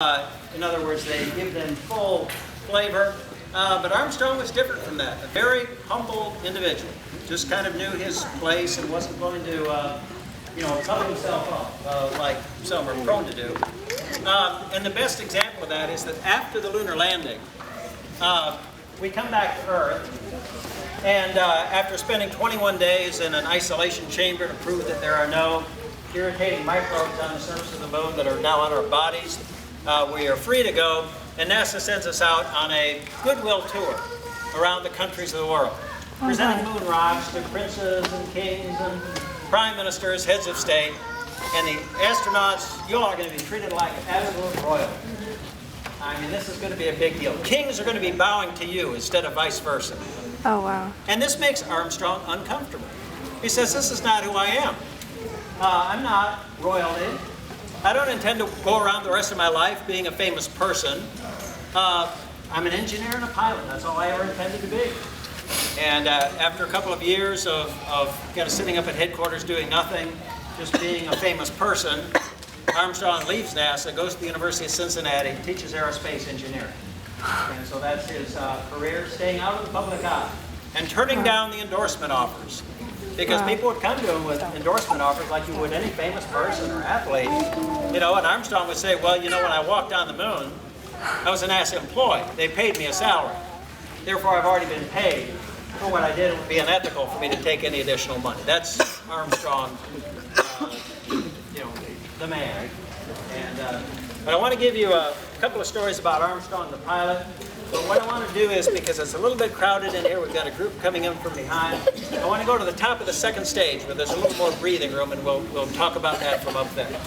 In other words, they give them full flavor. But Armstrong was different from that. A very humble individual. Just kind of knew his place and wasn't going to, cover himself up like some are prone to do. And the best example of that is that after the lunar landing, we come back to Earth, and after spending 21 days in an isolation chamber to prove that there are no irritating microbes on the surface of the moon that are now on our bodies, we are free to go, and NASA sends us out on a goodwill tour around the countries of the world, presenting moon rocks to princes and kings and prime ministers, heads of state, and the astronauts. You all are going to be treated like absolute royalty. I mean, this is going to be a big deal. Kings are going to be bowing to you instead of vice versa. Oh, wow. And this makes Armstrong uncomfortable. He says, this is not who I am. I'm not royalty. I don't intend to go around the rest of my life being a famous person. I'm an engineer and a pilot. That's all I ever intended to be. And after a couple of years of kind of sitting up at headquarters doing nothing, just being a famous person, Armstrong leaves NASA, goes to the University of Cincinnati, teaches aerospace engineering. And so that's his career, staying out of the public eye and turning down the endorsement offers. Because people would come to him with endorsement offers like you would any famous person or athlete. And Armstrong would say, well, when I walked on the moon, I was a NASA employee. They paid me a salary. Therefore, I've already been paid for what I did. It would be unethical for me to take any additional money. That's Armstrong, the man. But I want to give you a couple of stories about Armstrong, the pilot. But what I want to do is, because it's a little bit crowded in here, we've got a group coming in from behind, I want to go to the top of the second stage where there's a little more breathing room, and we'll talk about that from up there.